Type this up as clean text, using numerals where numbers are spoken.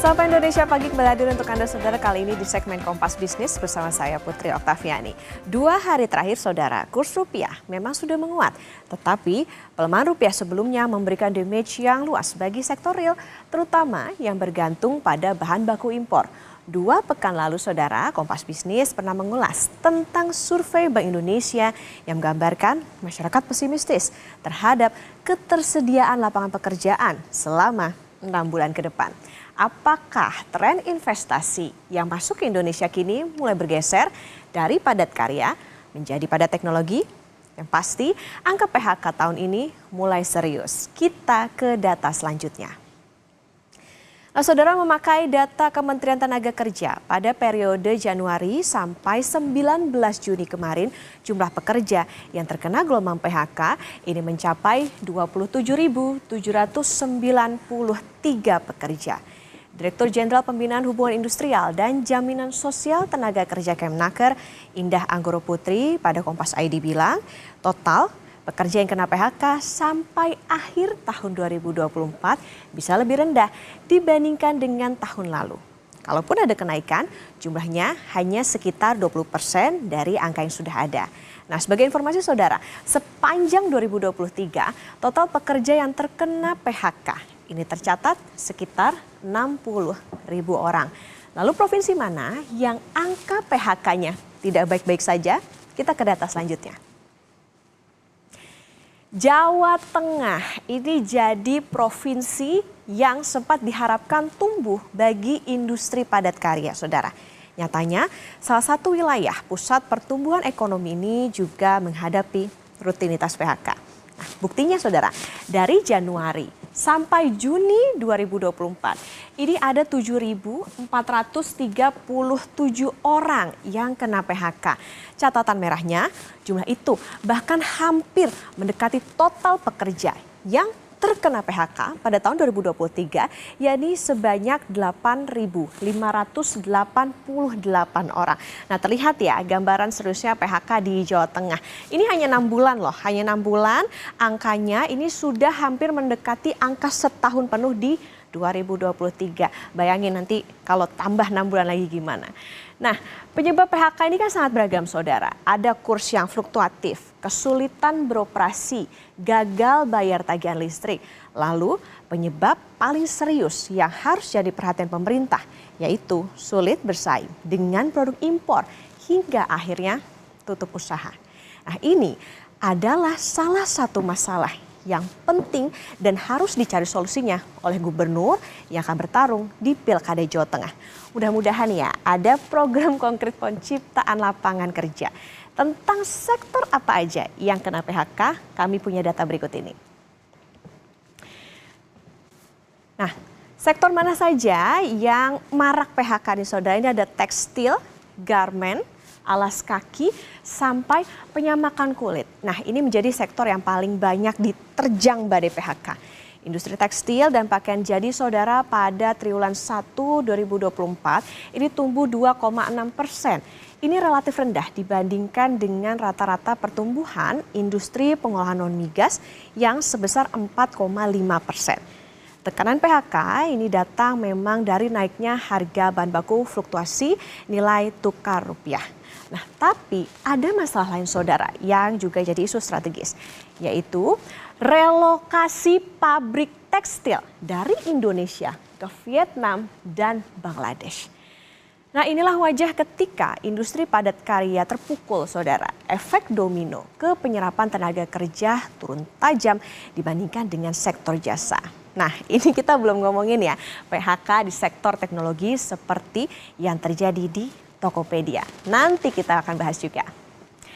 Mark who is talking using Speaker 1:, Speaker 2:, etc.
Speaker 1: Sapa Indonesia Pagi kembali hadir untuk Anda saudara, kali ini di segmen Kompas Bisnis bersama saya Putri Oktaviani. 2 hari terakhir saudara, kurs rupiah memang sudah menguat. Tetapi pelemahan rupiah sebelumnya memberikan damage yang luas bagi sektor real, terutama yang bergantung pada bahan baku impor. 2 pekan lalu saudara, Kompas Bisnis pernah mengulas tentang survei Bank Indonesia yang menggambarkan masyarakat pesimistis terhadap ketersediaan lapangan pekerjaan selama 6 bulan ke depan. Apakah tren investasi yang masuk ke Indonesia kini mulai bergeser dari padat karya menjadi padat teknologi? Yang pasti angka PHK tahun ini mulai serius. Kita ke data selanjutnya. Nah, saudara, memakai data Kementerian Tenaga Kerja pada periode Januari sampai 19 Juni kemarin, jumlah pekerja yang terkena gelombang PHK ini mencapai 27.793 pekerja. Direktur Jenderal Pembinaan Hubungan Industrial dan Jaminan Sosial Tenaga Kerja Kemnaker, Indah Anggoro Putri, pada Kompas ID bilang, total pekerja yang kena PHK sampai akhir tahun 2024 bisa lebih rendah dibandingkan dengan tahun lalu. Kalaupun ada kenaikan, jumlahnya hanya sekitar 20% dari angka yang sudah ada. Nah, sebagai informasi saudara, sepanjang 2023, total pekerja yang terkena PHK ini tercatat sekitar 60.000 orang. Lalu provinsi mana yang angka PHK-nya tidak baik-baik saja? Kita ke data selanjutnya. Jawa Tengah ini jadi provinsi yang sempat diharapkan tumbuh bagi industri padat karya, saudara. Nyatanya, salah satu wilayah pusat pertumbuhan ekonomi ini juga menghadapi rutinitas PHK. Nah, buktinya saudara, dari Januari sampai Juni 2024, ini ada 7.437 orang yang kena PHK. Catatan merahnya, jumlah itu bahkan hampir mendekati total pekerja yang terkena PHK pada tahun 2023, yakni sebanyak 8.588 orang. Nah, terlihat ya gambaran seriusnya PHK di Jawa Tengah. Ini hanya 6 bulan loh, hanya 6 bulan angkanya ini sudah hampir mendekati angka setahun penuh di 2023. Bayangin nanti kalau tambah 6 bulan lagi gimana. Nah, penyebab PHK ini kan sangat beragam saudara. Ada kurs yang fluktuatif, kesulitan beroperasi, gagal bayar tagihan listrik. Lalu penyebab paling serius yang harus jadi perhatian pemerintah, yaitu sulit bersaing dengan produk impor hingga akhirnya tutup usaha. Nah, ini adalah salah satu masalah yang penting dan harus dicari solusinya oleh gubernur yang akan bertarung di Pilkada Jawa Tengah. Mudah-mudahan ya ada program konkret penciptaan lapangan kerja. Tentang sektor apa aja yang kena PHK, kami punya data berikut ini. Nah, sektor mana saja yang marak PHK nih saudara? Ini ada tekstil, garment, alas kaki, sampai penyamakan kulit. Nah, ini menjadi sektor yang paling banyak diterjang badai PHK. Industri tekstil dan pakaian jadi saudara pada triwulan 1 2024 ini tumbuh 2,6%. Ini relatif rendah dibandingkan dengan rata-rata pertumbuhan industri pengolahan non-migas yang sebesar 4,5%. Tekanan PHK ini datang memang dari naiknya harga bahan baku, fluktuasi nilai tukar rupiah. Nah, tapi ada masalah lain saudara yang juga jadi isu strategis, yaitu relokasi pabrik tekstil dari Indonesia ke Vietnam dan Bangladesh. Nah, inilah wajah ketika industri padat karya terpukul saudara. Efek domino ke penyerapan tenaga kerja turun tajam dibandingkan dengan sektor jasa. Nah, ini kita belum ngomongin ya PHK di sektor teknologi seperti yang terjadi di Tokopedia. Nanti kita akan bahas juga.